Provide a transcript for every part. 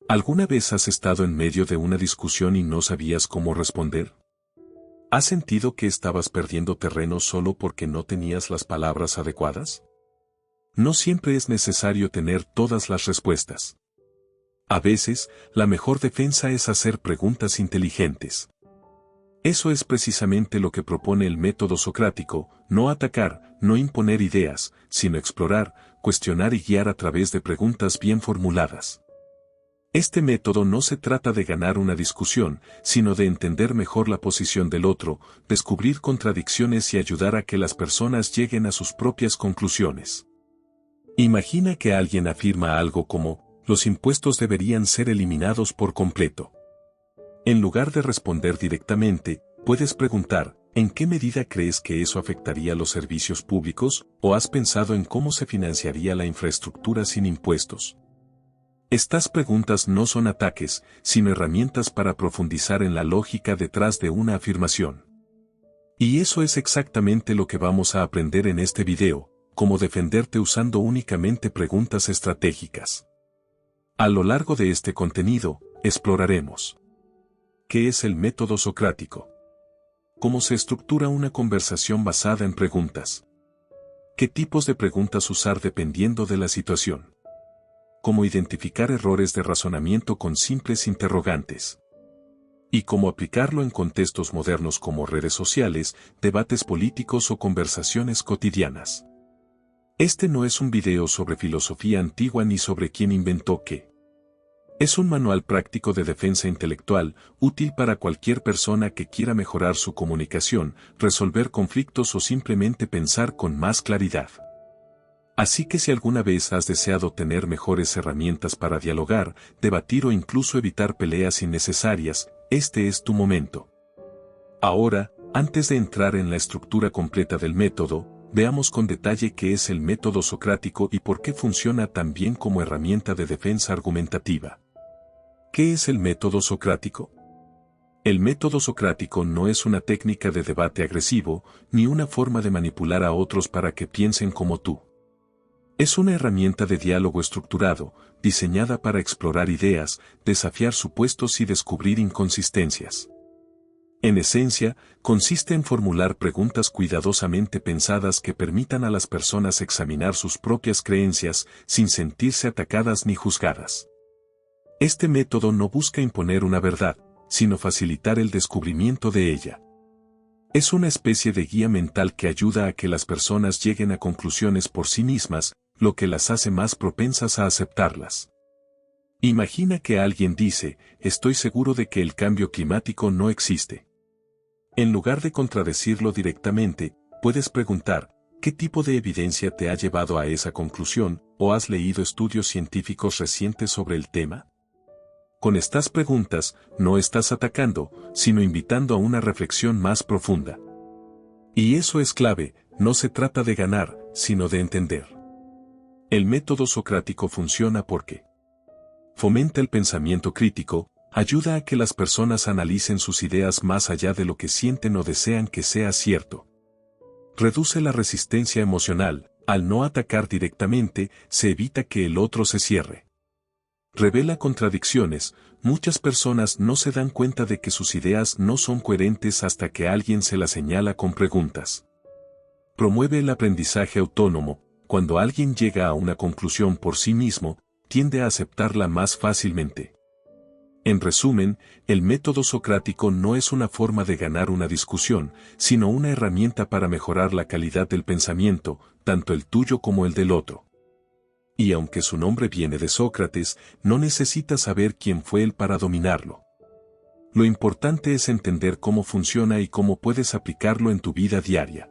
¿Alguna vez has estado en medio de una discusión y no sabías cómo responder? ¿Has sentido que estabas perdiendo terreno solo porque no tenías las palabras adecuadas? No siempre es necesario tener todas las respuestas. A veces, la mejor defensa es hacer preguntas inteligentes. Eso es precisamente lo que propone el método socrático: no atacar, no imponer ideas, sino explorar, cuestionar y guiar a través de preguntas bien formuladas. Este método no se trata de ganar una discusión, sino de entender mejor la posición del otro, descubrir contradicciones y ayudar a que las personas lleguen a sus propias conclusiones. Imagina que alguien afirma algo como: los impuestos deberían ser eliminados por completo. En lugar de responder directamente, puedes preguntar: ¿en qué medida crees que eso afectaría los servicios públicos? ¿O has pensado en cómo se financiaría la infraestructura sin impuestos? Estas preguntas no son ataques, sino herramientas para profundizar en la lógica detrás de una afirmación. Y eso es exactamente lo que vamos a aprender en este video: cómo defenderte usando únicamente preguntas estratégicas. A lo largo de este contenido, exploraremos: ¿qué es el método socrático? ¿Cómo se estructura una conversación basada en preguntas? ¿Qué tipos de preguntas usar dependiendo de la situación? ¿Cómo identificar errores de razonamiento con simples interrogantes? Y cómo aplicarlo en contextos modernos como redes sociales, debates políticos o conversaciones cotidianas. Este no es un video sobre filosofía antigua ni sobre quién inventó qué. Es un manual práctico de defensa intelectual, útil para cualquier persona que quiera mejorar su comunicación, resolver conflictos o simplemente pensar con más claridad. Así que si alguna vez has deseado tener mejores herramientas para dialogar, debatir o incluso evitar peleas innecesarias, este es tu momento. Ahora, antes de entrar en la estructura completa del método, veamos con detalle qué es el método socrático y por qué funciona tan bien como herramienta de defensa argumentativa. ¿Qué es el método socrático? El método socrático no es una técnica de debate agresivo, ni una forma de manipular a otros para que piensen como tú. Es una herramienta de diálogo estructurado, diseñada para explorar ideas, desafiar supuestos y descubrir inconsistencias. En esencia, consiste en formular preguntas cuidadosamente pensadas que permitan a las personas examinar sus propias creencias sin sentirse atacadas ni juzgadas. Este método no busca imponer una verdad, sino facilitar el descubrimiento de ella. Es una especie de guía mental que ayuda a que las personas lleguen a conclusiones por sí mismas, lo que las hace más propensas a aceptarlas. Imagina que alguien dice: estoy seguro de que el cambio climático no existe. En lugar de contradecirlo directamente, puedes preguntar: ¿qué tipo de evidencia te ha llevado a esa conclusión? ¿O has leído estudios científicos recientes sobre el tema? Con estas preguntas, no estás atacando, sino invitando a una reflexión más profunda. Y eso es clave: no se trata de ganar, sino de entender. El método socrático funciona porque fomenta el pensamiento crítico, ayuda a que las personas analicen sus ideas más allá de lo que sienten o desean que sea cierto. Reduce la resistencia emocional: al no atacar directamente, se evita que el otro se cierre. Revela contradicciones: muchas personas no se dan cuenta de que sus ideas no son coherentes hasta que alguien se las señala con preguntas. Promueve el aprendizaje autónomo: cuando alguien llega a una conclusión por sí mismo, tiende a aceptarla más fácilmente. En resumen, el método socrático no es una forma de ganar una discusión, sino una herramienta para mejorar la calidad del pensamiento, tanto el tuyo como el del otro. Y aunque su nombre viene de Sócrates, no necesitas saber quién fue él para dominarlo. Lo importante es entender cómo funciona y cómo puedes aplicarlo en tu vida diaria.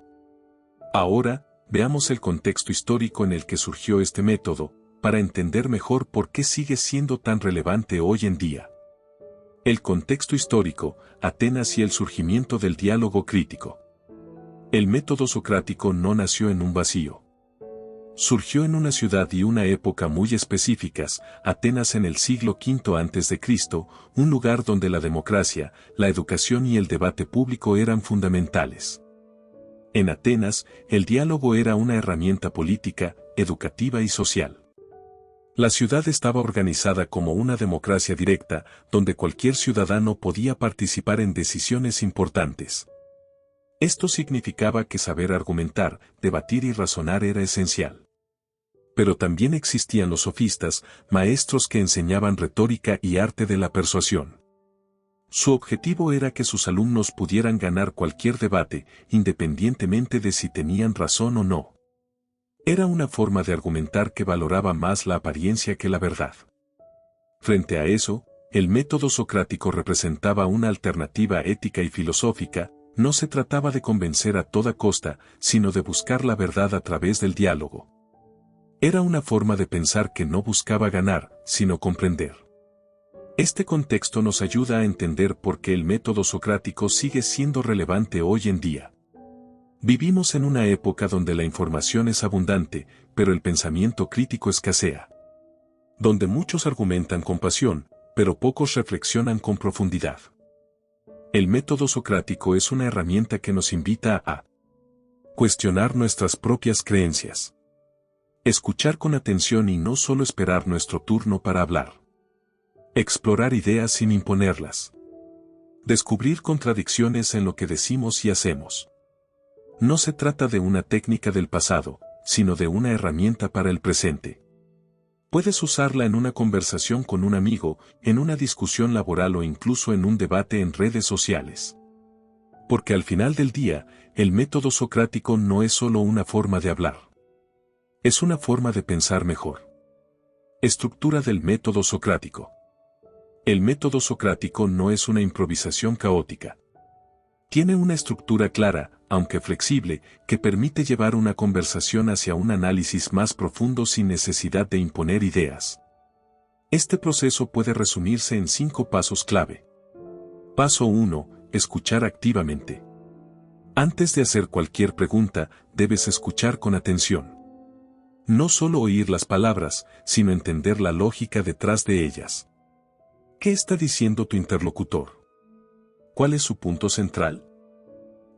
Ahora, veamos el contexto histórico en el que surgió este método, para entender mejor por qué sigue siendo tan relevante hoy en día. El contexto histórico: Atenas y el surgimiento del diálogo crítico. El método socrático no nació en un vacío. Surgió en una ciudad y una época muy específicas, Atenas en el siglo V a.C., un lugar donde la democracia, la educación y el debate público eran fundamentales. En Atenas, el diálogo era una herramienta política, educativa y social. La ciudad estaba organizada como una democracia directa, donde cualquier ciudadano podía participar en decisiones importantes. Esto significaba que saber argumentar, debatir y razonar era esencial. Pero también existían los sofistas, maestros que enseñaban retórica y arte de la persuasión. Su objetivo era que sus alumnos pudieran ganar cualquier debate, independientemente de si tenían razón o no. Era una forma de argumentar que valoraba más la apariencia que la verdad. Frente a eso, el método socrático representaba una alternativa ética y filosófica. No se trataba de convencer a toda costa, sino de buscar la verdad a través del diálogo. Era una forma de pensar que no buscaba ganar, sino comprender. Este contexto nos ayuda a entender por qué el método socrático sigue siendo relevante hoy en día. Vivimos en una época donde la información es abundante, pero el pensamiento crítico escasea. Donde muchos argumentan con pasión, pero pocos reflexionan con profundidad. El método socrático es una herramienta que nos invita a cuestionar nuestras propias creencias. Escuchar con atención y no solo esperar nuestro turno para hablar. Explorar ideas sin imponerlas. Descubrir contradicciones en lo que decimos y hacemos. No se trata de una técnica del pasado, sino de una herramienta para el presente. Puedes usarla en una conversación con un amigo, en una discusión laboral o incluso en un debate en redes sociales. Porque al final del día, el método socrático no es solo una forma de hablar. Es una forma de pensar mejor. Estructura del método socrático. El método socrático no es una improvisación caótica. Tiene una estructura clara, aunque flexible, que permite llevar una conversación hacia un análisis más profundo sin necesidad de imponer ideas. Este proceso puede resumirse en 5 pasos clave. Paso 1. Escuchar activamente. Antes de hacer cualquier pregunta, debes escuchar con atención. No solo oír las palabras, sino entender la lógica detrás de ellas. ¿Qué está diciendo tu interlocutor? ¿Cuál es su punto central?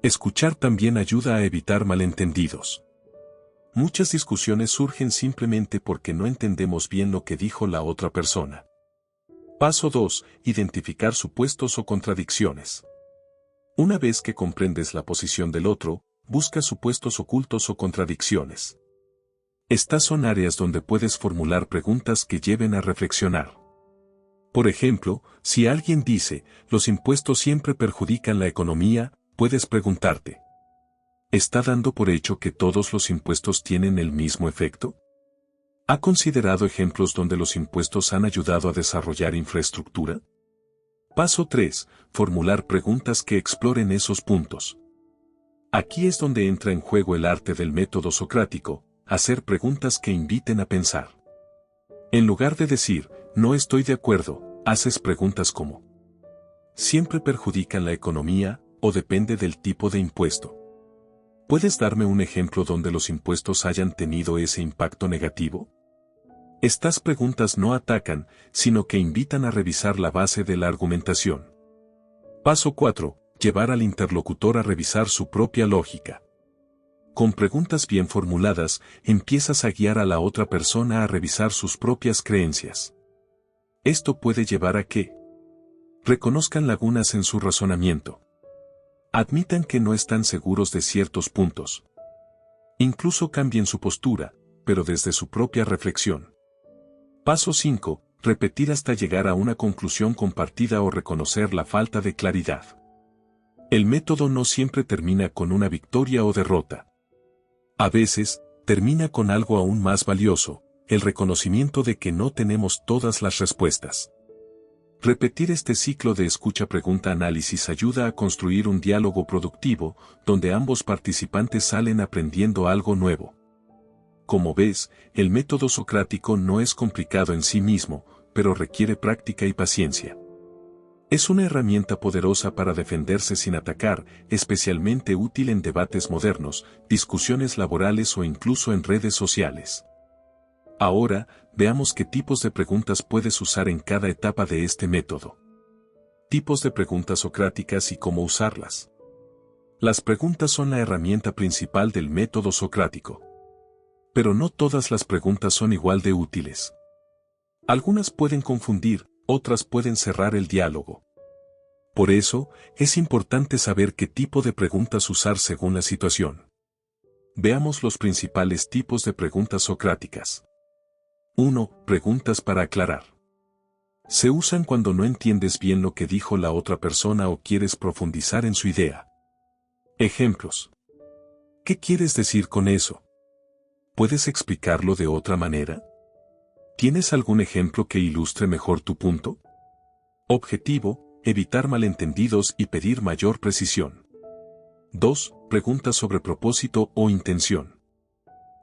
Escuchar también ayuda a evitar malentendidos. Muchas discusiones surgen simplemente porque no entendemos bien lo que dijo la otra persona. Paso 2. Identificar supuestos o contradicciones. Una vez que comprendes la posición del otro, busca supuestos ocultos o contradicciones. Estas son áreas donde puedes formular preguntas que lleven a reflexionar. Por ejemplo, si alguien dice, los impuestos siempre perjudican la economía, puedes preguntarte, ¿está dando por hecho que todos los impuestos tienen el mismo efecto? ¿Ha considerado ejemplos donde los impuestos han ayudado a desarrollar infraestructura? Paso 3. Formular preguntas que exploren esos puntos. Aquí es donde entra en juego el arte del método socrático, hacer preguntas que inviten a pensar. En lugar de decir, no estoy de acuerdo, haces preguntas como, ¿siempre perjudican la economía, o depende del tipo de impuesto? ¿Puedes darme un ejemplo donde los impuestos hayan tenido ese impacto negativo? Estas preguntas no atacan, sino que invitan a revisar la base de la argumentación. Paso 4. Llevar al interlocutor a revisar su propia lógica. Con preguntas bien formuladas, empiezas a guiar a la otra persona a revisar sus propias creencias. Esto puede llevar a que reconozcan lagunas en su razonamiento. Admitan que no están seguros de ciertos puntos. Incluso cambien su postura, pero desde su propia reflexión. Paso 5. Repetir hasta llegar a una conclusión compartida o reconocer la falta de claridad. El método no siempre termina con una victoria o derrota. A veces, termina con algo aún más valioso, el reconocimiento de que no tenemos todas las respuestas. Repetir este ciclo de escucha-pregunta-análisis ayuda a construir un diálogo productivo, donde ambos participantes salen aprendiendo algo nuevo. Como ves, el método socrático no es complicado en sí mismo, pero requiere práctica y paciencia. Es una herramienta poderosa para defenderse sin atacar, especialmente útil en debates modernos, discusiones laborales o incluso en redes sociales. Ahora, veamos qué tipos de preguntas puedes usar en cada etapa de este método. Tipos de preguntas socráticas y cómo usarlas. Las preguntas son la herramienta principal del método socrático. Pero no todas las preguntas son igual de útiles. Algunas pueden confundir, otras pueden cerrar el diálogo. Por eso, es importante saber qué tipo de preguntas usar según la situación. Veamos los principales tipos de preguntas socráticas. 1. Preguntas para aclarar. Se usan cuando no entiendes bien lo que dijo la otra persona o quieres profundizar en su idea. Ejemplos. ¿Qué quieres decir con eso? ¿Puedes explicarlo de otra manera? ¿Tienes algún ejemplo que ilustre mejor tu punto? Objetivo, evitar malentendidos y pedir mayor precisión. 2. Preguntas sobre propósito o intención.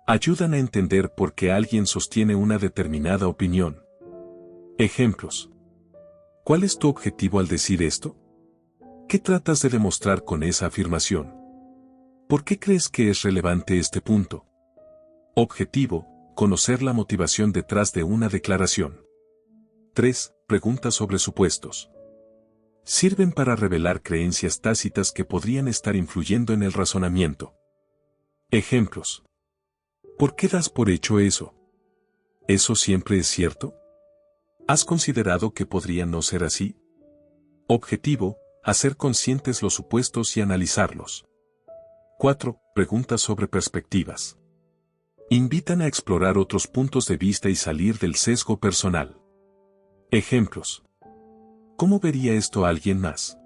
Ayudan a entender por qué alguien sostiene una determinada opinión. Ejemplos. ¿Cuál es tu objetivo al decir esto? ¿Qué tratas de demostrar con esa afirmación? ¿Por qué crees que es relevante este punto? Objetivo, conocer la motivación detrás de una declaración. 3. Preguntas sobre supuestos. Sirven para revelar creencias tácitas que podrían estar influyendo en el razonamiento. Ejemplos. ¿Por qué das por hecho eso? ¿Eso siempre es cierto? ¿Has considerado que podría no ser así? Objetivo, hacer conscientes los supuestos y analizarlos. 4. Preguntas sobre perspectivas. Invitan a explorar otros puntos de vista y salir del sesgo personal. Ejemplos. ¿Cómo vería esto alguien más?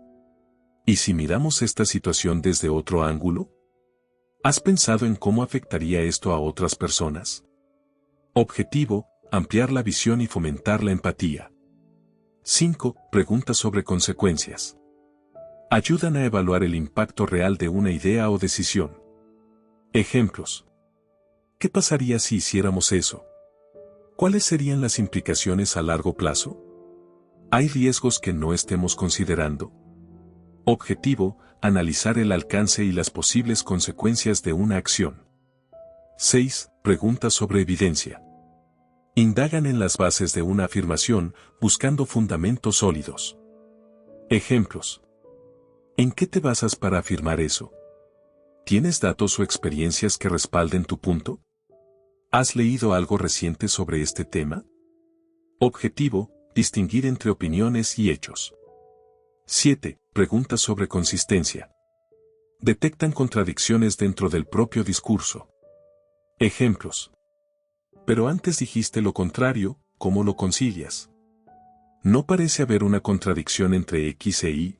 ¿Y si miramos esta situación desde otro ángulo? ¿Has pensado en cómo afectaría esto a otras personas? Objetivo, ampliar la visión y fomentar la empatía. 5. Preguntas sobre consecuencias. Ayudan a evaluar el impacto real de una idea o decisión. Ejemplos. ¿Qué pasaría si hiciéramos eso? ¿Cuáles serían las implicaciones a largo plazo? ¿Hay riesgos que no estemos considerando? Objetivo, analizar el alcance y las posibles consecuencias de una acción. 6. Preguntas sobre evidencia. Indagan en las bases de una afirmación, buscando fundamentos sólidos. Ejemplos. ¿En qué te basas para afirmar eso? ¿Tienes datos o experiencias que respalden tu punto? ¿Has leído algo reciente sobre este tema? Objetivo, distinguir entre opiniones y hechos. 7. Preguntas sobre consistencia. Detectan contradicciones dentro del propio discurso. Ejemplos. Pero antes dijiste lo contrario, ¿cómo lo concilias? ¿No parece haber una contradicción entre X e Y?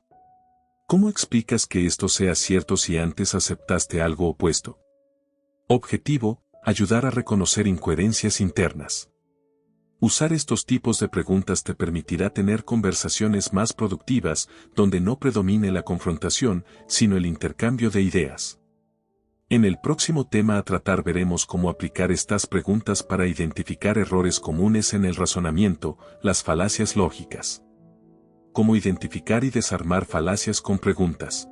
¿Cómo explicas que esto sea cierto si antes aceptaste algo opuesto? Objetivo, ayudar a reconocer incoherencias internas. Usar estos tipos de preguntas te permitirá tener conversaciones más productivas, donde no predomine la confrontación, sino el intercambio de ideas. En el próximo tema a tratar veremos cómo aplicar estas preguntas para identificar errores comunes en el razonamiento, las falacias lógicas. Cómo identificar y desarmar falacias con preguntas.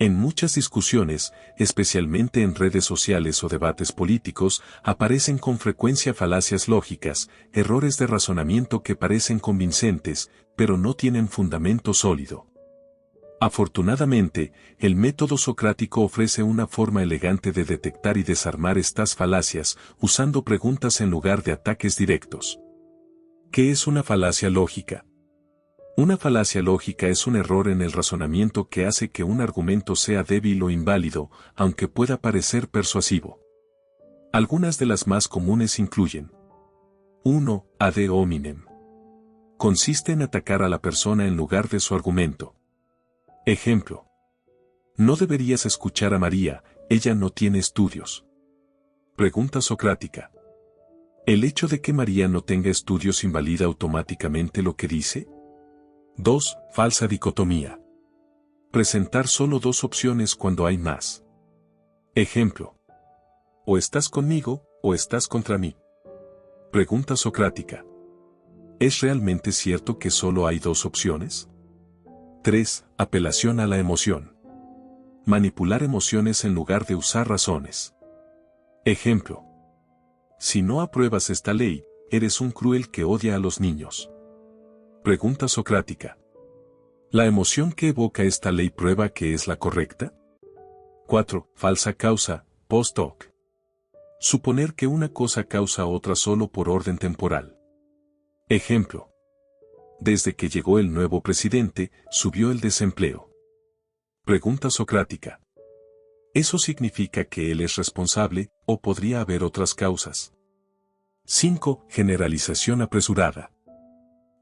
En muchas discusiones, especialmente en redes sociales o debates políticos, aparecen con frecuencia falacias lógicas, errores de razonamiento que parecen convincentes, pero no tienen fundamento sólido. Afortunadamente, el método socrático ofrece una forma elegante de detectar y desarmar estas falacias, usando preguntas en lugar de ataques directos. ¿Qué es una falacia lógica? Una falacia lógica es un error en el razonamiento que hace que un argumento sea débil o inválido, aunque pueda parecer persuasivo. Algunas de las más comunes incluyen: 1. Ad hominem. Consiste en atacar a la persona en lugar de su argumento. Ejemplo. No deberías escuchar a María, ella no tiene estudios. Pregunta socrática. ¿El hecho de que María no tenga estudios invalida automáticamente lo que dice? 2. Falsa dicotomía. Presentar solo dos opciones cuando hay más. Ejemplo. O estás conmigo, o estás contra mí. Pregunta socrática. ¿Es realmente cierto que solo hay dos opciones? 3. Apelación a la emoción. Manipular emociones en lugar de usar razones. Ejemplo. Si no apruebas esta ley, eres un cruel que odia a los niños. Pregunta socrática. ¿La emoción que evoca esta ley prueba que es la correcta? 4. Falsa causa, post hoc. Suponer que una cosa causa otra solo por orden temporal. Ejemplo. Desde que llegó el nuevo presidente, subió el desempleo. Pregunta socrática. ¿Eso significa que él es responsable, o podría haber otras causas? 5. Generalización apresurada.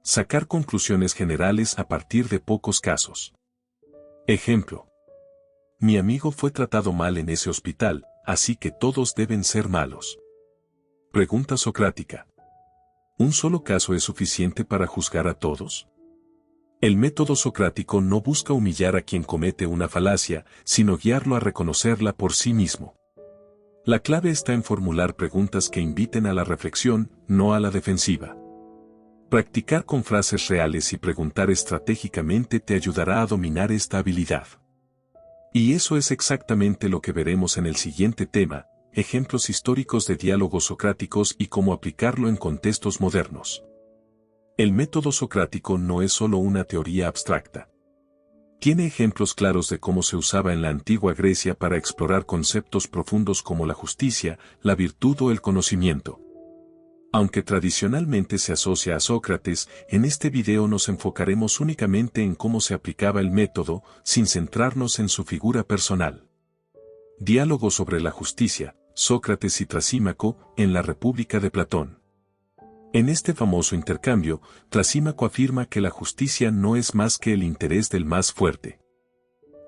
Sacar conclusiones generales a partir de pocos casos. Ejemplo. Mi amigo fue tratado mal en ese hospital, así que todos deben ser malos. Pregunta socrática. ¿Un solo caso es suficiente para juzgar a todos? El método socrático no busca humillar a quien comete una falacia, sino guiarlo a reconocerla por sí mismo. La clave está en formular preguntas que inviten a la reflexión, no a la defensiva. Practicar con frases reales y preguntar estratégicamente te ayudará a dominar esta habilidad. Y eso es exactamente lo que veremos en el siguiente tema, ejemplos históricos de diálogos socráticos y cómo aplicarlo en contextos modernos. El método socrático no es solo una teoría abstracta. Tiene ejemplos claros de cómo se usaba en la antigua Grecia para explorar conceptos profundos como la justicia, la virtud o el conocimiento. Aunque tradicionalmente se asocia a Sócrates, en este video nos enfocaremos únicamente en cómo se aplicaba el método, sin centrarnos en su figura personal. Diálogo sobre la justicia, Sócrates y Trasímaco, en la República de Platón. En este famoso intercambio, Trasímaco afirma que la justicia no es más que el interés del más fuerte.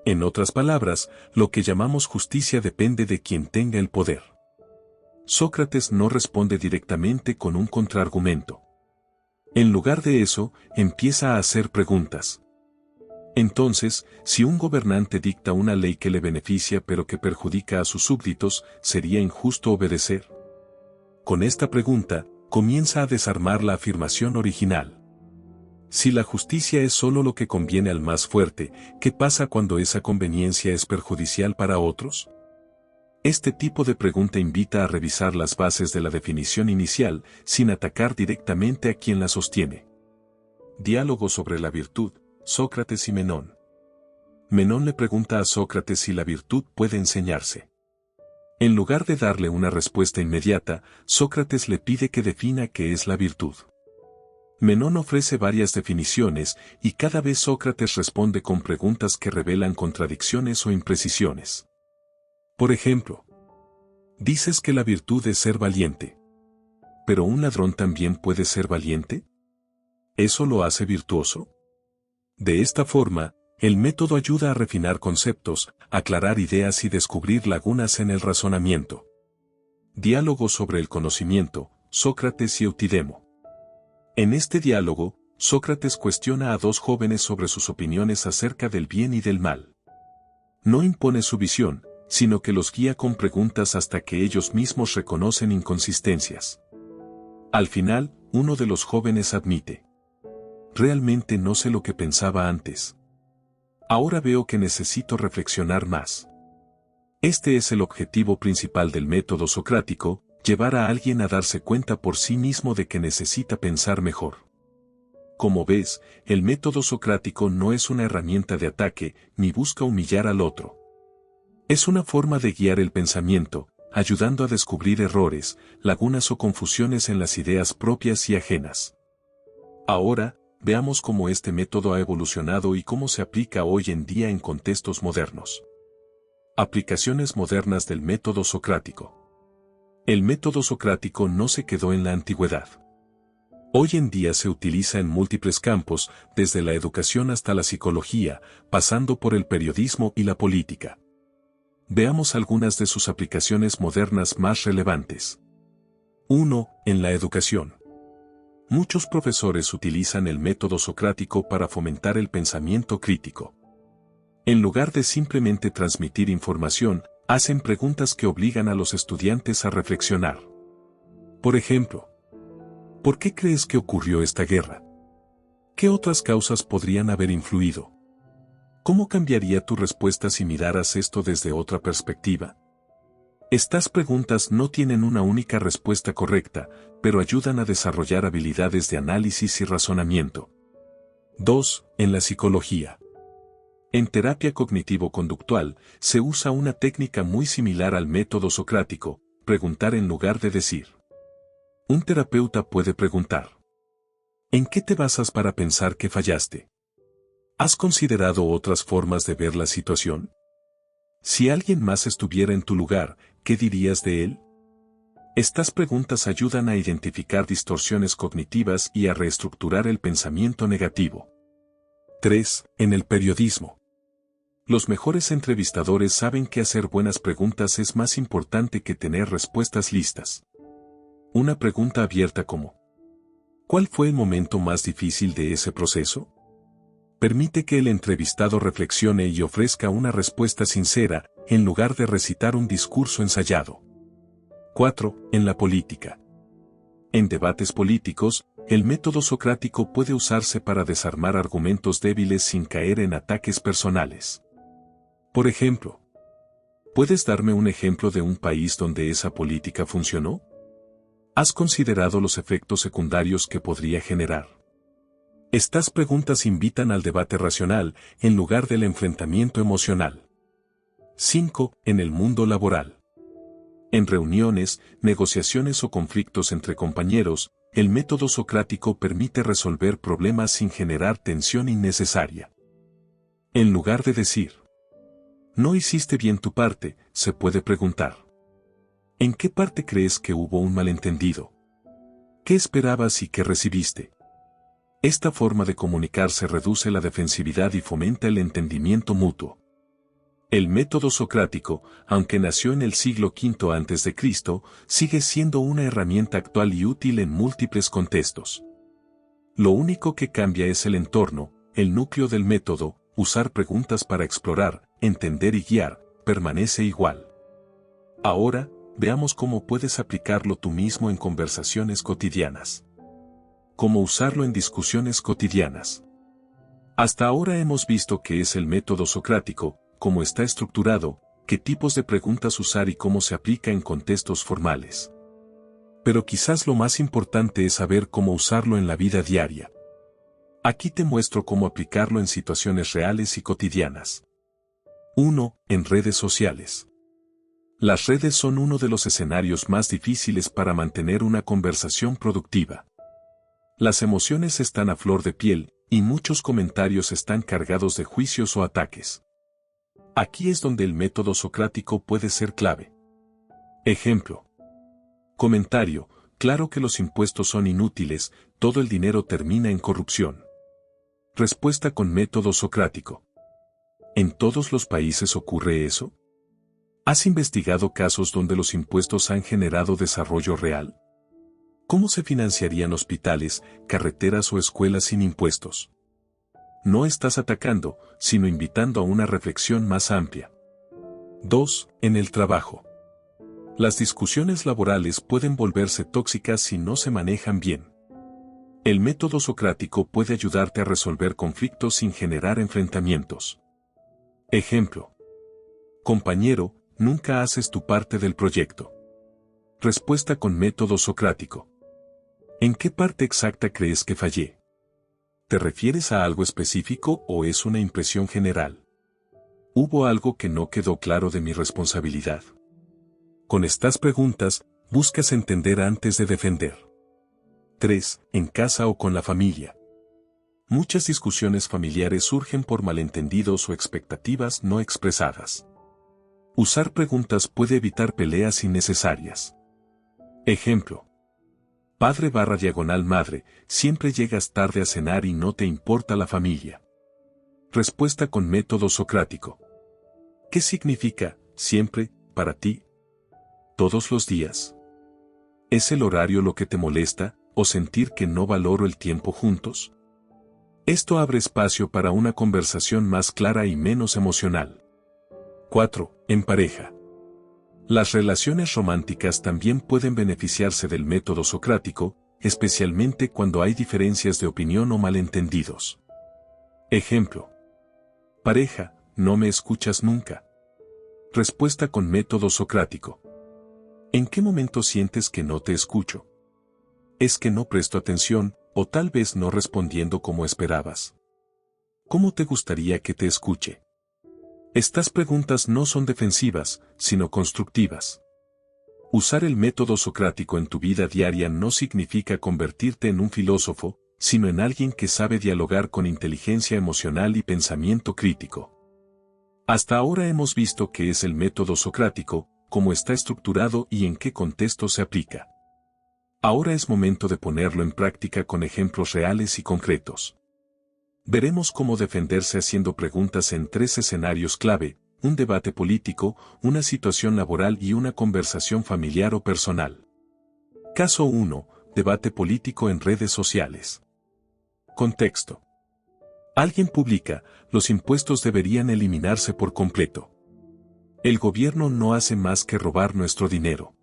En otras palabras, lo que llamamos justicia depende de quien tenga el poder. Sócrates no responde directamente con un contraargumento. En lugar de eso, empieza a hacer preguntas. Entonces, si un gobernante dicta una ley que le beneficia pero que perjudica a sus súbditos, ¿sería injusto obedecer? Con esta pregunta, comienza a desarmar la afirmación original. Si la justicia es solo lo que conviene al más fuerte, ¿qué pasa cuando esa conveniencia es perjudicial para otros? Este tipo de pregunta invita a revisar las bases de la definición inicial, sin atacar directamente a quien la sostiene. Diálogo sobre la virtud, Sócrates y Menón. Menón le pregunta a Sócrates si la virtud puede enseñarse. En lugar de darle una respuesta inmediata, Sócrates le pide que defina qué es la virtud. Menón ofrece varias definiciones, y cada vez Sócrates responde con preguntas que revelan contradicciones o imprecisiones. Por ejemplo, dices que la virtud es ser valiente. ¿Pero un ladrón también puede ser valiente? ¿Eso lo hace virtuoso? De esta forma, el método ayuda a refinar conceptos, aclarar ideas y descubrir lagunas en el razonamiento. Diálogo sobre el conocimiento, Sócrates y Eutidemo. En este diálogo, Sócrates cuestiona a dos jóvenes sobre sus opiniones acerca del bien y del mal. No impone su visión, sino que los guía con preguntas hasta que ellos mismos reconocen inconsistencias. Al final, uno de los jóvenes admite: realmente no sé lo que pensaba antes. Ahora veo que necesito reflexionar más. Este es el objetivo principal del método socrático, llevar a alguien a darse cuenta por sí mismo de que necesita pensar mejor. Como ves, el método socrático no es una herramienta de ataque, ni busca humillar al otro. Es una forma de guiar el pensamiento, ayudando a descubrir errores, lagunas o confusiones en las ideas propias y ajenas. Ahora, veamos cómo este método ha evolucionado y cómo se aplica hoy en día en contextos modernos. Aplicaciones modernas del método socrático. El método socrático no se quedó en la antigüedad. Hoy en día se utiliza en múltiples campos, desde la educación hasta la psicología, pasando por el periodismo y la política. Veamos algunas de sus aplicaciones modernas más relevantes. 1. En la educación. Muchos profesores utilizan el método socrático para fomentar el pensamiento crítico. En lugar de simplemente transmitir información, hacen preguntas que obligan a los estudiantes a reflexionar. Por ejemplo, ¿por qué crees que ocurrió esta guerra? ¿Qué otras causas podrían haber influido? ¿Cómo cambiaría tu respuesta si miraras esto desde otra perspectiva? Estas preguntas no tienen una única respuesta correcta, pero ayudan a desarrollar habilidades de análisis y razonamiento. 2. En la psicología. En terapia cognitivo-conductual, se usa una técnica muy similar al método socrático, preguntar en lugar de decir. Un terapeuta puede preguntar: ¿En qué te basas para pensar que fallaste? ¿Has considerado otras formas de ver la situación? Si alguien más estuviera en tu lugar, ¿qué dirías de él? Estas preguntas ayudan a identificar distorsiones cognitivas y a reestructurar el pensamiento negativo. 3. En el periodismo. Los mejores entrevistadores saben que hacer buenas preguntas es más importante que tener respuestas listas. Una pregunta abierta como: ¿cuál fue el momento más difícil de ese proceso? Permite que el entrevistado reflexione y ofrezca una respuesta sincera, en lugar de recitar un discurso ensayado. 4. En la política. En debates políticos, el método socrático puede usarse para desarmar argumentos débiles sin caer en ataques personales. Por ejemplo, ¿puedes darme un ejemplo de un país donde esa política funcionó? ¿Has considerado los efectos secundarios que podría generar? Estas preguntas invitan al debate racional, en lugar del enfrentamiento emocional. 5. En el mundo laboral. En reuniones, negociaciones o conflictos entre compañeros, el método socrático permite resolver problemas sin generar tensión innecesaria. En lugar de decir: no hiciste bien tu parte, se puede preguntar: ¿en qué parte crees que hubo un malentendido? ¿Qué esperabas y qué recibiste? Esta forma de comunicarse reduce la defensividad y fomenta el entendimiento mutuo. El método socrático, aunque nació en el siglo V a.C., sigue siendo una herramienta actual y útil en múltiples contextos. Lo único que cambia es el entorno, el núcleo del método. Usar preguntas para explorar, entender y guiar, permanece igual. Ahora, veamos cómo puedes aplicarlo tú mismo en conversaciones cotidianas. Cómo usarlo en discusiones cotidianas. Hasta ahora hemos visto qué es el método socrático, cómo está estructurado, qué tipos de preguntas usar y cómo se aplica en contextos formales. Pero quizás lo más importante es saber cómo usarlo en la vida diaria. Aquí te muestro cómo aplicarlo en situaciones reales y cotidianas. 1. En redes sociales. Las redes son uno de los escenarios más difíciles para mantener una conversación productiva. Las emociones están a flor de piel, y muchos comentarios están cargados de juicios o ataques. Aquí es donde el método socrático puede ser clave. Ejemplo. Comentario: claro que los impuestos son inútiles, todo el dinero termina en corrupción. Respuesta con método socrático: ¿en todos los países ocurre eso? ¿Has investigado casos donde los impuestos han generado desarrollo real? ¿Cómo se financiarían hospitales, carreteras o escuelas sin impuestos? No estás atacando, sino invitando a una reflexión más amplia. 2. En el trabajo. Las discusiones laborales pueden volverse tóxicas si no se manejan bien. El método socrático puede ayudarte a resolver conflictos sin generar enfrentamientos. Ejemplo. Compañero, nunca haces tu parte del proyecto. Respuesta con método socrático: ¿en qué parte exacta crees que fallé? ¿Te refieres a algo específico o es una impresión general? ¿Hubo algo que no quedó claro de mi responsabilidad? Con estas preguntas, buscas entender antes de defender. 3. En casa o con la familia. Muchas discusiones familiares surgen por malentendidos o expectativas no expresadas. Usar preguntas puede evitar peleas innecesarias. Ejemplo. Padre/madre, siempre llegas tarde a cenar y no te importa la familia. Respuesta con método socrático: ¿qué significa siempre para ti? ¿Todos los días? ¿Es el horario lo que te molesta, o sentir que no valoro el tiempo juntos? Esto abre espacio para una conversación más clara y menos emocional. 4. En pareja. Las relaciones románticas también pueden beneficiarse del método socrático, especialmente cuando hay diferencias de opinión o malentendidos. Ejemplo. Pareja, ¿no me escuchas nunca? Respuesta con método socrático: ¿en qué momento sientes que no te escucho? ¿Es que no presto atención, o tal vez no respondiendo como esperabas? ¿Cómo te gustaría que te escuche? Estas preguntas no son defensivas, sino constructivas. Usar el método socrático en tu vida diaria no significa convertirte en un filósofo, sino en alguien que sabe dialogar con inteligencia emocional y pensamiento crítico. Hasta ahora hemos visto qué es el método socrático, cómo está estructurado y en qué contexto se aplica. Ahora es momento de ponerlo en práctica con ejemplos reales y concretos. Veremos cómo defenderse haciendo preguntas en 3 escenarios clave: un debate político, una situación laboral y una conversación familiar o personal. Caso 1. Debate político en redes sociales. Contexto. Alguien publica: los impuestos deberían eliminarse por completo. El gobierno no hace más que robar nuestro dinero.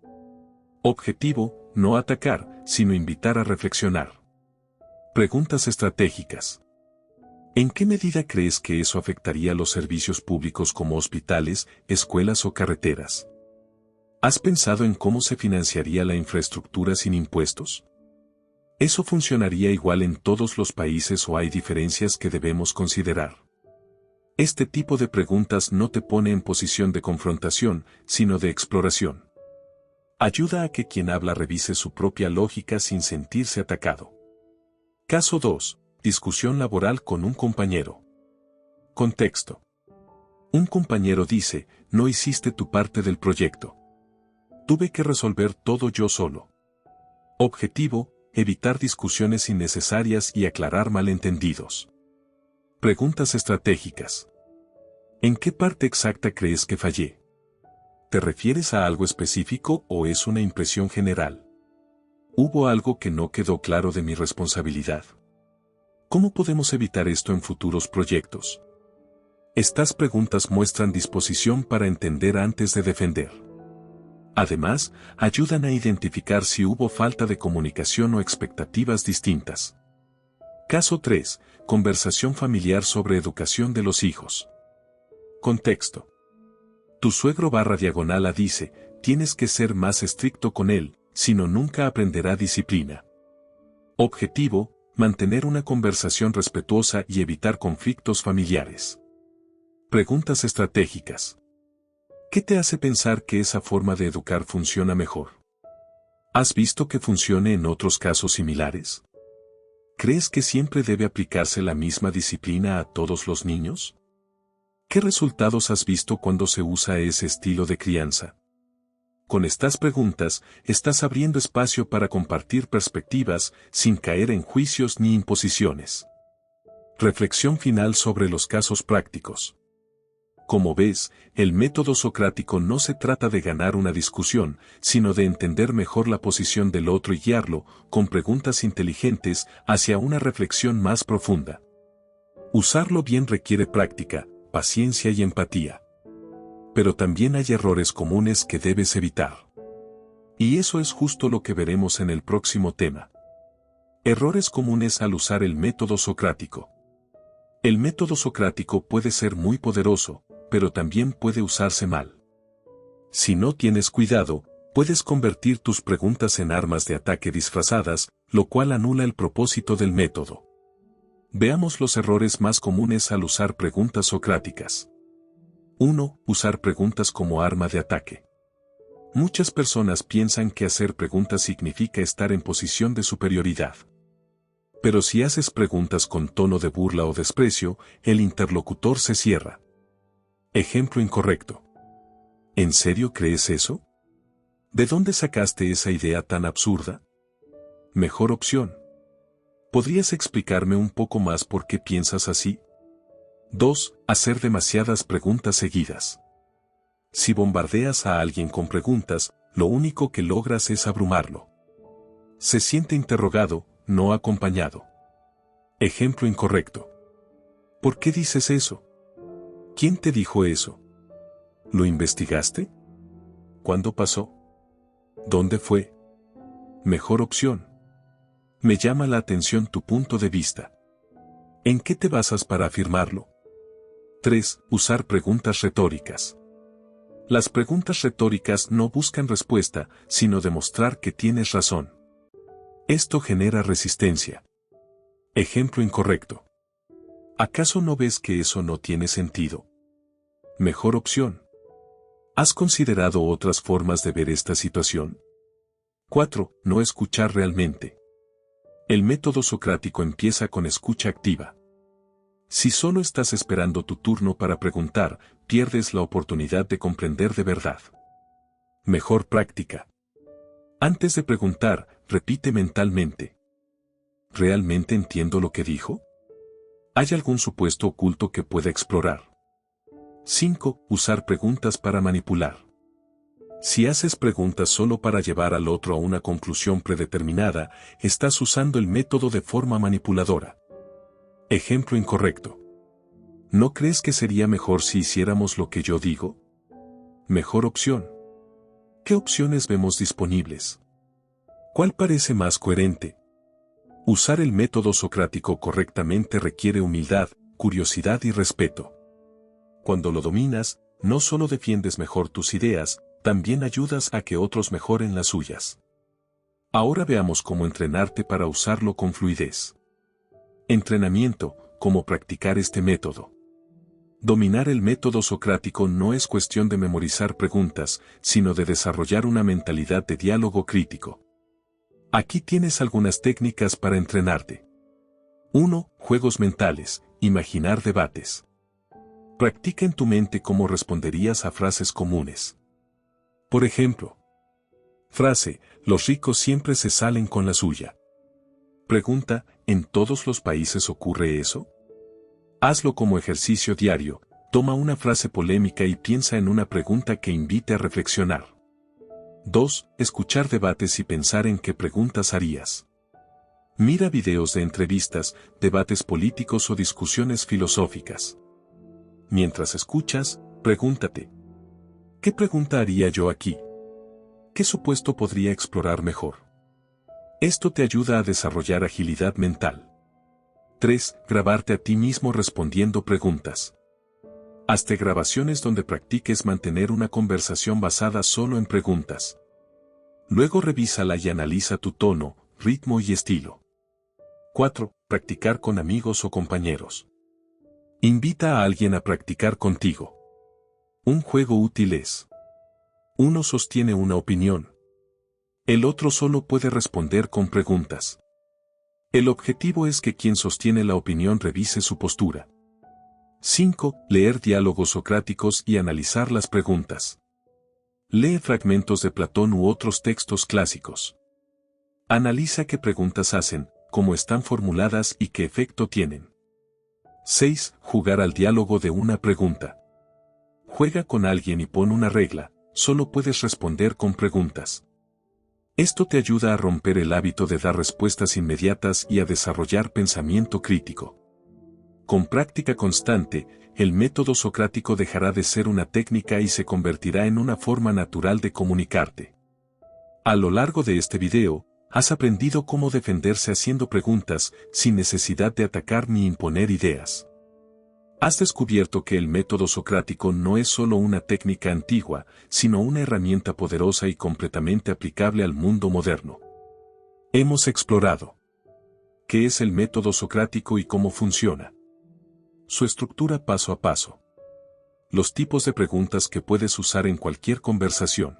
Objetivo: no atacar, sino invitar a reflexionar. Preguntas estratégicas. ¿En qué medida crees que eso afectaría a los servicios públicos como hospitales, escuelas o carreteras? ¿Has pensado en cómo se financiaría la infraestructura sin impuestos? ¿Eso funcionaría igual en todos los países o hay diferencias que debemos considerar? Este tipo de preguntas no te pone en posición de confrontación, sino de exploración. Ayuda a que quien habla revise su propia lógica sin sentirse atacado. Caso 2. Discusión laboral con un compañero. Contexto. Un compañero dice: no hiciste tu parte del proyecto. Tuve que resolver todo yo solo. Objetivo: evitar discusiones innecesarias y aclarar malentendidos. Preguntas estratégicas. ¿En qué parte exacta crees que fallé? ¿Te refieres a algo específico o es una impresión general? ¿Hubo algo que no quedó claro de mi responsabilidad? ¿Cómo podemos evitar esto en futuros proyectos? Estas preguntas muestran disposición para entender antes de defender. Además, ayudan a identificar si hubo falta de comunicación o expectativas distintas. Caso 3. Conversación familiar sobre educación de los hijos. Contexto. Tu suegro /diagonal dice: tienes que ser más estricto con él, si no nunca aprenderá disciplina. Objetivo: mantener una conversación respetuosa y evitar conflictos familiares. Preguntas estratégicas. ¿Qué te hace pensar que esa forma de educar funciona mejor? ¿Has visto que funcione en otros casos similares? ¿Crees que siempre debe aplicarse la misma disciplina a todos los niños? ¿Qué resultados has visto cuando se usa ese estilo de crianza? Con estas preguntas, estás abriendo espacio para compartir perspectivas, sin caer en juicios ni imposiciones. Reflexión final sobre los casos prácticos. Como ves, el método socrático no se trata de ganar una discusión, sino de entender mejor la posición del otro y guiarlo, con preguntas inteligentes, hacia una reflexión más profunda. Usarlo bien requiere práctica, paciencia y empatía. Pero también hay errores comunes que debes evitar. Y eso es justo lo que veremos en el próximo tema. Errores comunes al usar el método socrático. El método socrático puede ser muy poderoso, pero también puede usarse mal. Si no tienes cuidado, puedes convertir tus preguntas en armas de ataque disfrazadas, lo cual anula el propósito del método. Veamos los errores más comunes al usar preguntas socráticas. 1. Usar preguntas como arma de ataque. Muchas personas piensan que hacer preguntas significa estar en posición de superioridad. Pero si haces preguntas con tono de burla o desprecio, el interlocutor se cierra. Ejemplo incorrecto. ¿En serio crees eso? ¿De dónde sacaste esa idea tan absurda? Mejor opción. ¿Podrías explicarme un poco más por qué piensas así? 2. Hacer demasiadas preguntas seguidas. Si bombardeas a alguien con preguntas, lo único que logras es abrumarlo. Se siente interrogado, no acompañado. Ejemplo incorrecto. ¿Por qué dices eso? ¿Quién te dijo eso? ¿Lo investigaste? ¿Cuándo pasó? ¿Dónde fue? Mejor opción. Me llama la atención tu punto de vista. ¿En qué te basas para afirmarlo? 3. Usar preguntas retóricas. Las preguntas retóricas no buscan respuesta, sino demostrar que tienes razón. Esto genera resistencia. Ejemplo incorrecto. ¿Acaso no ves que eso no tiene sentido? Mejor opción. ¿Has considerado otras formas de ver esta situación? 4. No escuchar realmente. El método socrático empieza con escucha activa. Si solo estás esperando tu turno para preguntar, pierdes la oportunidad de comprender de verdad. Mejor práctica. Antes de preguntar, repite mentalmente. ¿Realmente entiendo lo que dijo? ¿Hay algún supuesto oculto que pueda explorar? 5. Usar preguntas para manipular. Si haces preguntas solo para llevar al otro a una conclusión predeterminada, estás usando el método de forma manipuladora. Ejemplo incorrecto. ¿No crees que sería mejor si hiciéramos lo que yo digo? Mejor opción. ¿Qué opciones vemos disponibles? ¿Cuál parece más coherente? Usar el método socrático correctamente requiere humildad, curiosidad y respeto. Cuando lo dominas, no solo defiendes mejor tus ideas, también ayudas a que otros mejoren las suyas. Ahora veamos cómo entrenarte para usarlo con fluidez. Entrenamiento, cómo practicar este método. Dominar el método socrático no es cuestión de memorizar preguntas, sino de desarrollar una mentalidad de diálogo crítico. Aquí tienes algunas técnicas para entrenarte. 1. Juegos mentales, imaginar debates. Practica en tu mente cómo responderías a frases comunes. Por ejemplo, frase, los ricos siempre se salen con la suya. Pregunta, ¿en todos los países ocurre eso? Hazlo como ejercicio diario, toma una frase polémica y piensa en una pregunta que invite a reflexionar. 2. Escuchar debates y pensar en qué preguntas harías. Mira videos de entrevistas, debates políticos o discusiones filosóficas. Mientras escuchas, pregúntate, ¿qué pregunta haría yo aquí? ¿Qué supuesto podría explorar mejor? Esto te ayuda a desarrollar agilidad mental. 3. Grabarte a ti mismo respondiendo preguntas. Hazte grabaciones donde practiques mantener una conversación basada solo en preguntas. Luego revísala y analiza tu tono, ritmo y estilo. 4. Practicar con amigos o compañeros. Invita a alguien a practicar contigo. Un juego útil es: uno sostiene una opinión. El otro solo puede responder con preguntas. El objetivo es que quien sostiene la opinión revise su postura. 5. Leer diálogos socráticos y analizar las preguntas. Lee fragmentos de Platón u otros textos clásicos. Analiza qué preguntas hacen, cómo están formuladas y qué efecto tienen. 6. Jugar al diálogo de una pregunta. Juega con alguien y pon una regla, solo puedes responder con preguntas. Esto te ayuda a romper el hábito de dar respuestas inmediatas y a desarrollar pensamiento crítico. Con práctica constante, el método socrático dejará de ser una técnica y se convertirá en una forma natural de comunicarte. A lo largo de este video, has aprendido cómo defenderse haciendo preguntas, sin necesidad de atacar ni imponer ideas. Has descubierto que el método socrático no es solo una técnica antigua, sino una herramienta poderosa y completamente aplicable al mundo moderno. Hemos explorado qué es el método socrático y cómo funciona. Su estructura paso a paso. Los tipos de preguntas que puedes usar en cualquier conversación.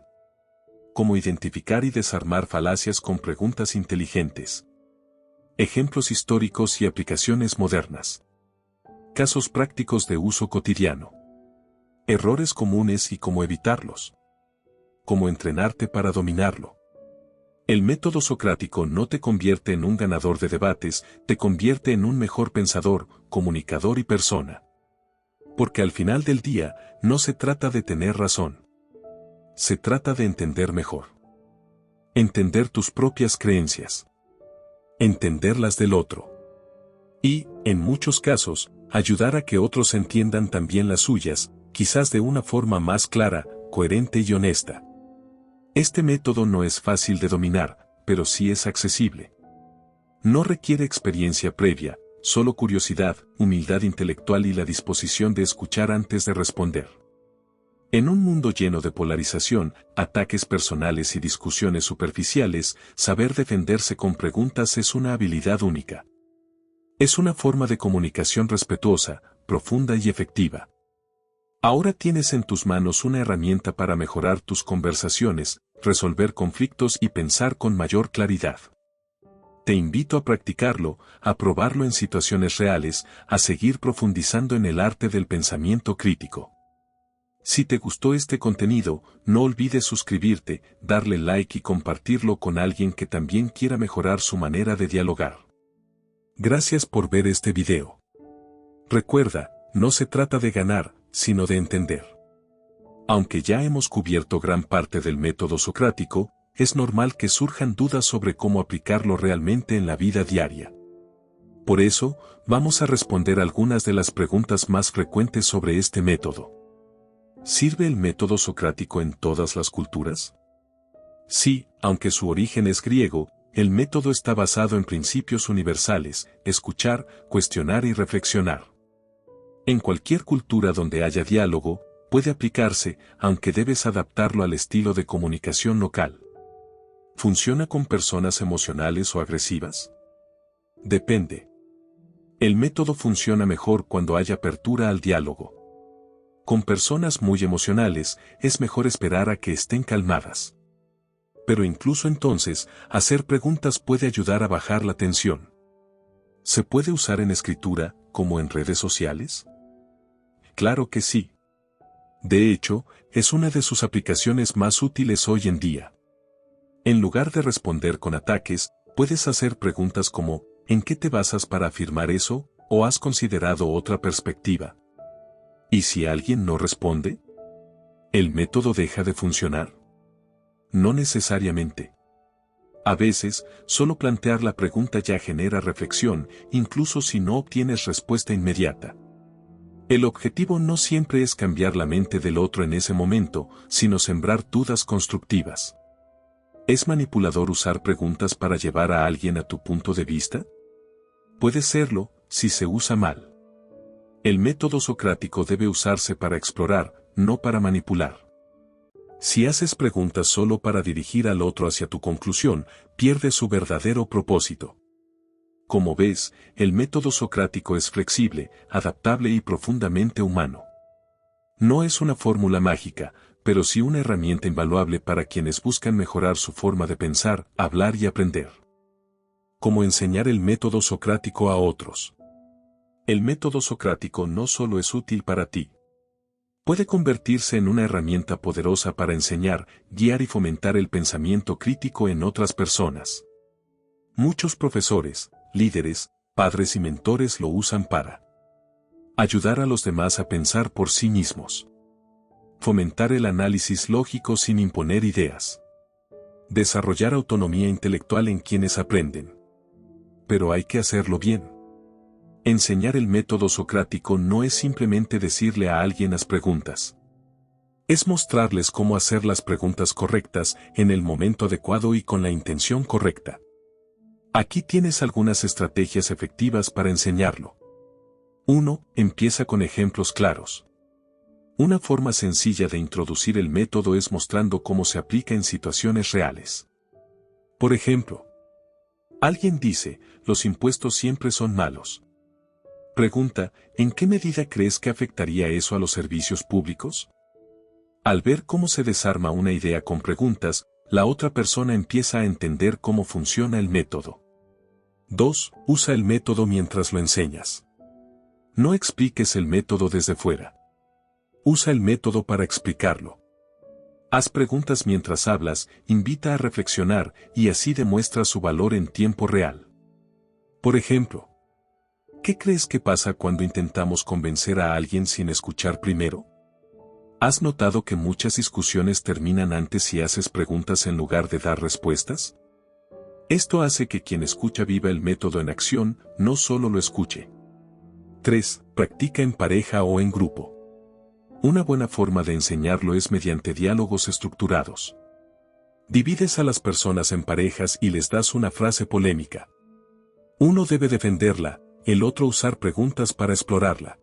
Cómo identificar y desarmar falacias con preguntas inteligentes. Ejemplos históricos y aplicaciones modernas. Casos prácticos de uso cotidiano. Errores comunes y cómo evitarlos. Cómo entrenarte para dominarlo. El método socrático no te convierte en un ganador de debates, te convierte en un mejor pensador, comunicador y persona. Porque al final del día, no se trata de tener razón. Se trata de entender mejor. Entender tus propias creencias. Entender las del otro. Y, en muchos casos, ayudar a que otros entiendan también las suyas, quizás de una forma más clara, coherente y honesta. Este método no es fácil de dominar, pero sí es accesible. No requiere experiencia previa, solo curiosidad, humildad intelectual y la disposición de escuchar antes de responder. En un mundo lleno de polarización, ataques personales y discusiones superficiales, saber defenderse con preguntas es una habilidad única. Es una forma de comunicación respetuosa, profunda y efectiva. Ahora tienes en tus manos una herramienta para mejorar tus conversaciones, resolver conflictos y pensar con mayor claridad. Te invito a practicarlo, a probarlo en situaciones reales, a seguir profundizando en el arte del pensamiento crítico. Si te gustó este contenido, no olvides suscribirte, darle like y compartirlo con alguien que también quiera mejorar su manera de dialogar. Gracias por ver este video. Recuerda, no se trata de ganar, sino de entender. Aunque ya hemos cubierto gran parte del método socrático, es normal que surjan dudas sobre cómo aplicarlo realmente en la vida diaria. Por eso, vamos a responder algunas de las preguntas más frecuentes sobre este método. ¿Sirve el método socrático en todas las culturas? Sí, aunque su origen es griego, el método está basado en principios universales: escuchar, cuestionar y reflexionar. En cualquier cultura donde haya diálogo, puede aplicarse, aunque debes adaptarlo al estilo de comunicación local. ¿Funciona con personas emocionales o agresivas? Depende. El método funciona mejor cuando hay apertura al diálogo. Con personas muy emocionales, es mejor esperar a que estén calmadas. Pero incluso entonces, hacer preguntas puede ayudar a bajar la tensión. ¿Se puede usar en escritura, como en redes sociales? Claro que sí. De hecho, es una de sus aplicaciones más útiles hoy en día. En lugar de responder con ataques, puedes hacer preguntas como: ¿en qué te basas para afirmar eso? ¿O has considerado otra perspectiva? ¿Y si alguien no responde? ¿El método deja de funcionar? No necesariamente. A veces, solo plantear la pregunta ya genera reflexión, incluso si no obtienes respuesta inmediata. El objetivo no siempre es cambiar la mente del otro en ese momento, sino sembrar dudas constructivas. ¿Es manipulador usar preguntas para llevar a alguien a tu punto de vista? Puede serlo, si se usa mal. El método socrático debe usarse para explorar, no para manipular. Si haces preguntas solo para dirigir al otro hacia tu conclusión, pierde su verdadero propósito. Como ves, el método socrático es flexible, adaptable y profundamente humano. No es una fórmula mágica, pero sí una herramienta invaluable para quienes buscan mejorar su forma de pensar, hablar y aprender. ¿Cómo enseñar el método socrático a otros? El método socrático no solo es útil para ti. Puede convertirse en una herramienta poderosa para enseñar, guiar y fomentar el pensamiento crítico en otras personas. Muchos profesores, líderes, padres y mentores lo usan para ayudar a los demás a pensar por sí mismos. Fomentar el análisis lógico sin imponer ideas. Desarrollar autonomía intelectual en quienes aprenden. Pero hay que hacerlo bien. Enseñar el método socrático no es simplemente decirle a alguien las preguntas. Es mostrarles cómo hacer las preguntas correctas, en el momento adecuado y con la intención correcta. Aquí tienes algunas estrategias efectivas para enseñarlo. 1. Empieza con ejemplos claros. Una forma sencilla de introducir el método es mostrando cómo se aplica en situaciones reales. Por ejemplo, alguien dice: los impuestos siempre son malos. Pregunta: ¿en qué medida crees que afectaría eso a los servicios públicos? Al ver cómo se desarma una idea con preguntas, la otra persona empieza a entender cómo funciona el método. 2. Usa el método mientras lo enseñas. No expliques el método desde fuera. Usa el método para explicarlo. Haz preguntas mientras hablas, invita a reflexionar y así demuestra su valor en tiempo real. Por ejemplo, ¿qué crees que pasa cuando intentamos convencer a alguien sin escuchar primero? ¿Has notado que muchas discusiones terminan antes si haces preguntas en lugar de dar respuestas? Esto hace que quien escucha viva el método en acción, no solo lo escuche. 3. Practica en pareja o en grupo. Una buena forma de enseñarlo es mediante diálogos estructurados. Divides a las personas en parejas y les das una frase polémica. Uno debe defenderla, el otro usar preguntas para explorarla.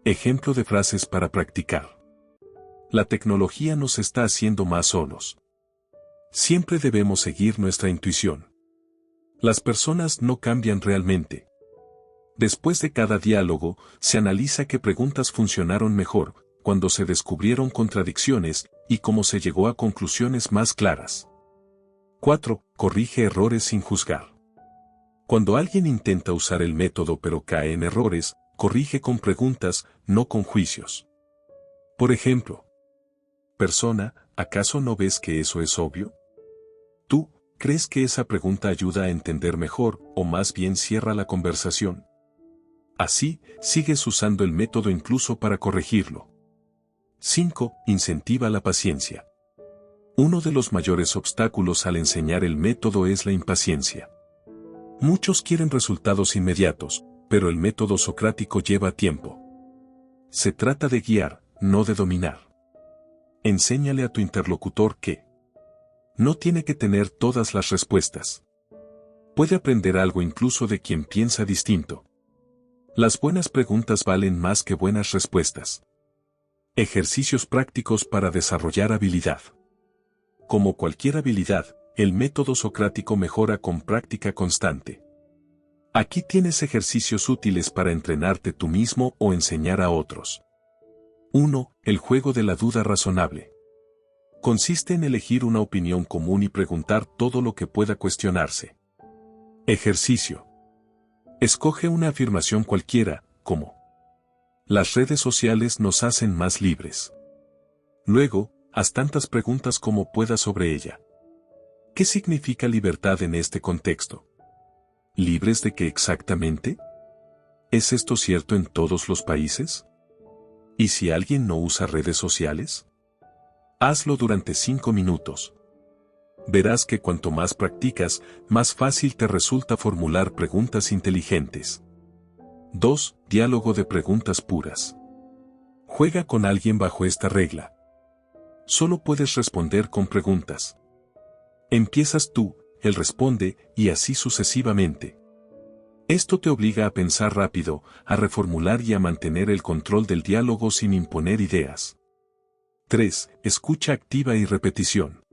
Ejemplo de frases para practicar. La tecnología nos está haciendo más solos. Siempre debemos seguir nuestra intuición. Las personas no cambian realmente. Después de cada diálogo, se analiza qué preguntas funcionaron mejor, cuando se descubrieron contradicciones, y cómo se llegó a conclusiones más claras. 4. Corrige errores sin juzgar. Cuando alguien intenta usar el método pero cae en errores, corrige con preguntas, no con juicios. Por ejemplo, persona, ¿acaso no ves que eso es obvio? ¿Tú crees que esa pregunta ayuda a entender mejor o más bien cierra la conversación? Así, sigues usando el método incluso para corregirlo. 5. Incentiva la paciencia. Uno de los mayores obstáculos al enseñar el método es la impaciencia. Muchos quieren resultados inmediatos, pero el método socrático lleva tiempo. Se trata de guiar, no de dominar. Enséñale a tu interlocutor que no tiene que tener todas las respuestas. Puede aprender algo incluso de quien piensa distinto. Las buenas preguntas valen más que buenas respuestas. Ejercicios prácticos para desarrollar habilidad. Como cualquier habilidad, el método socrático mejora con práctica constante. Aquí tienes ejercicios útiles para entrenarte tú mismo o enseñar a otros. 1. El juego de la duda razonable. Consiste en elegir una opinión común y preguntar todo lo que pueda cuestionarse. Ejercicio. Escoge una afirmación cualquiera, como: las redes sociales nos hacen más libres. Luego, haz tantas preguntas como puedas sobre ella. ¿Qué significa libertad en este contexto? ¿Libres de qué exactamente? ¿Es esto cierto en todos los países? ¿Y si alguien no usa redes sociales? Hazlo durante 5 minutos. Verás que cuanto más practicas, más fácil te resulta formular preguntas inteligentes. 2. Diálogo de preguntas puras. Juega con alguien bajo esta regla. Solo puedes responder con preguntas. Empiezas tú, él responde, y así sucesivamente. Esto te obliga a pensar rápido, a reformular y a mantener el control del diálogo sin imponer ideas. 3. Escucha activa y repetición.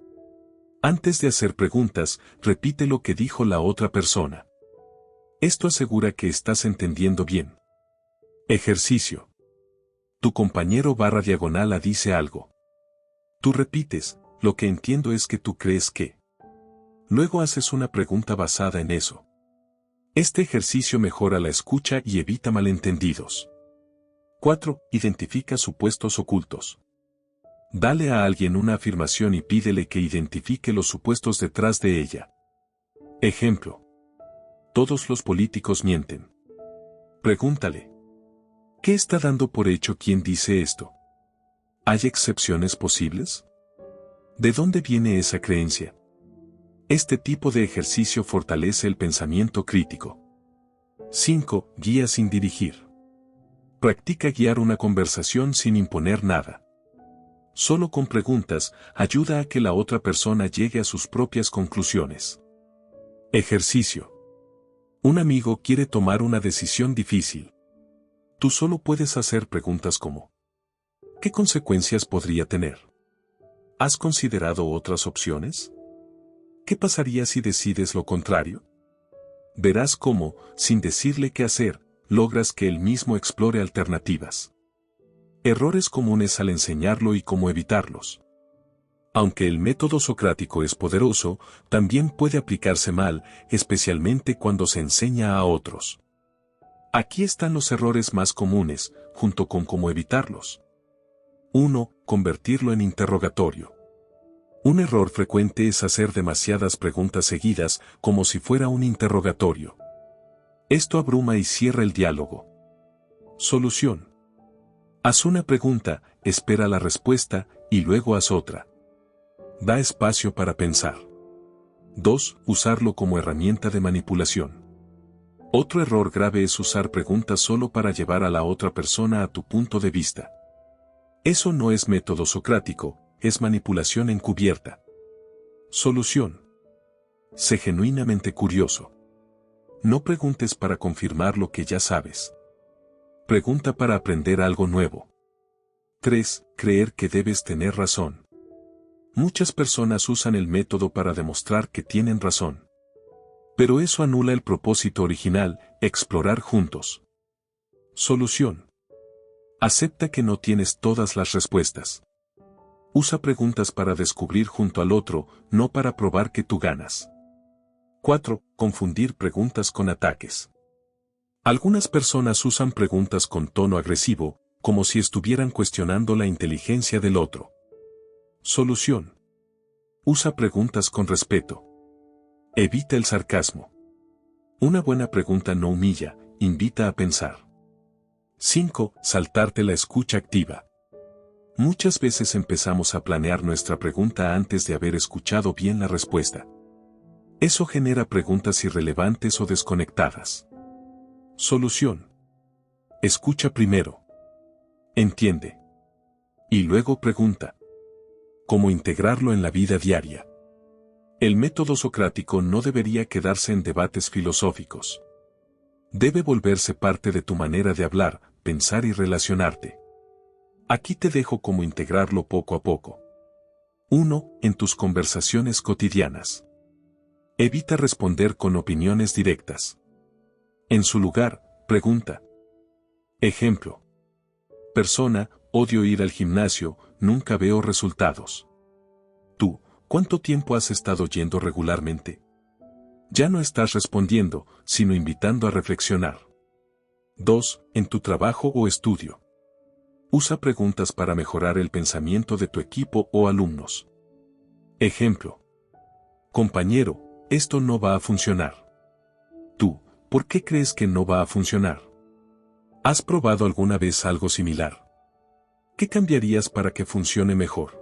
Antes de hacer preguntas, repite lo que dijo la otra persona. Esto asegura que estás entendiendo bien. Ejercicio. Tu compañero /diagonal dice algo. Tú repites: lo que entiendo es que tú crees que. Luego haces una pregunta basada en eso. Este ejercicio mejora la escucha y evita malentendidos. 4. Identifica supuestos ocultos. Dale a alguien una afirmación y pídele que identifique los supuestos detrás de ella. Ejemplo. Todos los políticos mienten. Pregúntale: ¿qué está dando por hecho quien dice esto? ¿Hay excepciones posibles? ¿De dónde viene esa creencia? Este tipo de ejercicio fortalece el pensamiento crítico. 5. Guía sin dirigir. Practica guiar una conversación sin imponer nada. Solo con preguntas, ayuda a que la otra persona llegue a sus propias conclusiones. Ejercicio. Un amigo quiere tomar una decisión difícil. Tú solo puedes hacer preguntas como: ¿qué consecuencias podría tener? ¿Has considerado otras opciones? ¿Qué pasaría si decides lo contrario? Verás cómo, sin decirle qué hacer, logras que él mismo explore alternativas. Errores comunes al enseñarlo y cómo evitarlos. Aunque el método socrático es poderoso, también puede aplicarse mal, especialmente cuando se enseña a otros. Aquí están los errores más comunes, junto con cómo evitarlos. 1. Convertirlo en interrogatorio. Un error frecuente es hacer demasiadas preguntas seguidas, como si fuera un interrogatorio. Esto abruma y cierra el diálogo. Solución. Haz una pregunta, espera la respuesta, y luego haz otra. Da espacio para pensar. 2. Usarlo como herramienta de manipulación. Otro error grave es usar preguntas solo para llevar a la otra persona a tu punto de vista. Eso no es método socrático, es manipulación encubierta. Solución. Sé genuinamente curioso. No preguntes para confirmar lo que ya sabes. Pregunta para aprender algo nuevo. 3. Creer que debes tener razón. Muchas personas usan el método para demostrar que tienen razón. Pero eso anula el propósito original, explorar juntos. Solución. Acepta que no tienes todas las respuestas. Usa preguntas para descubrir junto al otro, no para probar que tú ganas. 4. Confundir preguntas con ataques. Algunas personas usan preguntas con tono agresivo, como si estuvieran cuestionando la inteligencia del otro. Solución. Usa preguntas con respeto. Evita el sarcasmo. Una buena pregunta no humilla, invita a pensar. 5. Saltarte la escucha activa. Muchas veces empezamos a planear nuestra pregunta antes de haber escuchado bien la respuesta. Eso genera preguntas irrelevantes o desconectadas. Solución. Escucha primero. Entiende. Y luego pregunta. ¿Cómo integrarlo en la vida diaria? El método socrático no debería quedarse en debates filosóficos. Debe volverse parte de tu manera de hablar, pensar y relacionarte. Aquí te dejo cómo integrarlo poco a poco. 1. En tus conversaciones cotidianas. Evita responder con opiniones directas. En su lugar, pregunta. Ejemplo. Persona, odio ir al gimnasio, nunca veo resultados. Tú, ¿cuánto tiempo has estado yendo regularmente? Ya no estás respondiendo, sino invitando a reflexionar. 2. En tu trabajo o estudio. Usa preguntas para mejorar el pensamiento de tu equipo o alumnos. Ejemplo. Compañero, esto no va a funcionar. Tú, ¿por qué crees que no va a funcionar? ¿Has probado alguna vez algo similar? ¿Qué cambiarías para que funcione mejor?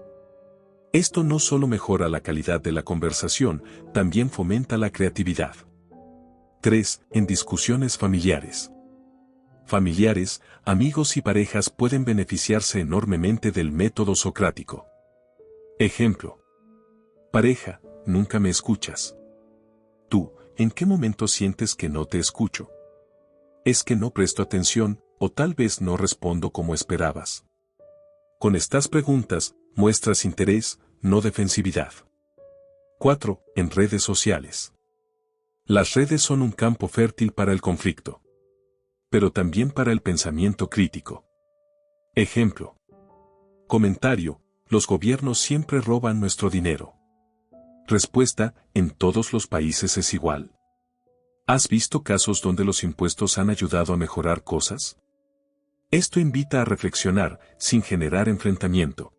Esto no solo mejora la calidad de la conversación, también fomenta la creatividad. 3. En discusiones familiares. Familiares, amigos y parejas pueden beneficiarse enormemente del método socrático. Ejemplo. Pareja, nunca me escuchas. Tú, ¿en qué momento sientes que no te escucho? Es que no presto atención, o tal vez no respondo como esperabas. Con estas preguntas, muestras interés, no defensividad. 4. En redes sociales. Las redes son un campo fértil para el conflicto, pero también para el pensamiento crítico. Ejemplo. Comentario, los gobiernos siempre roban nuestro dinero. Respuesta, ¿en todos los países es igual? ¿Has visto casos donde los impuestos han ayudado a mejorar cosas? Esto invita a reflexionar, sin generar enfrentamiento.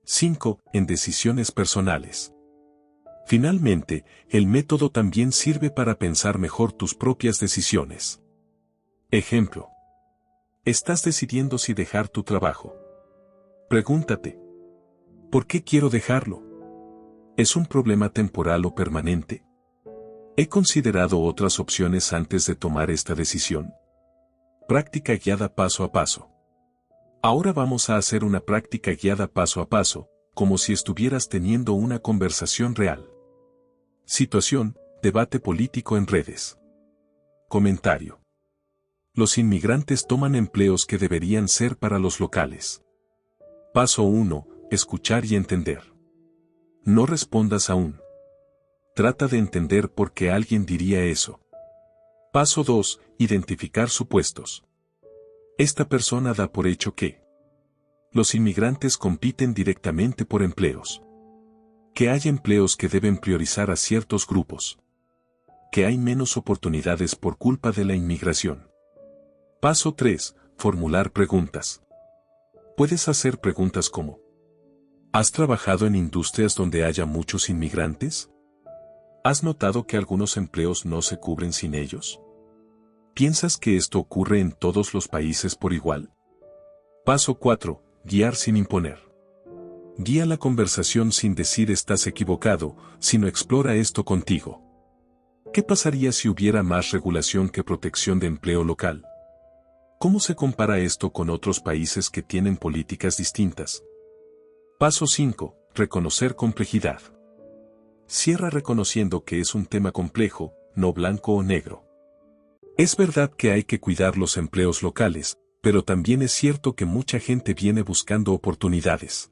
5. En decisiones personales. Finalmente, el método también sirve para pensar mejor tus propias decisiones. Ejemplo. Estás decidiendo si dejar tu trabajo. Pregúntate. ¿Por qué quiero dejarlo? ¿Es un problema temporal o permanente? ¿He considerado otras opciones antes de tomar esta decisión? Práctica guiada paso a paso. Ahora vamos a hacer una práctica guiada paso a paso, como si estuvieras teniendo una conversación real. Situación, debate político en redes. Comentario. Los inmigrantes toman empleos que deberían ser para los locales. Paso 1. Escuchar y entender. No respondas aún. Trata de entender por qué alguien diría eso. Paso 2. Identificar supuestos. Esta persona da por hecho que los inmigrantes compiten directamente por empleos. Que hay empleos que deben priorizar a ciertos grupos. Que hay menos oportunidades por culpa de la inmigración. Paso 3. Formular preguntas. Puedes hacer preguntas como: ¿has trabajado en industrias donde haya muchos inmigrantes? ¿Has notado que algunos empleos no se cubren sin ellos? ¿Piensas que esto ocurre en todos los países por igual? Paso 4. Guiar sin imponer. Guía la conversación sin decir estás equivocado, sino explora esto contigo. ¿Qué pasaría si hubiera más regulación que protección de empleo local? ¿Cómo se compara esto con otros países que tienen políticas distintas? Paso 5. Reconocer complejidad. Cierra reconociendo que es un tema complejo, no blanco o negro. Es verdad que hay que cuidar los empleos locales, pero también es cierto que mucha gente viene buscando oportunidades.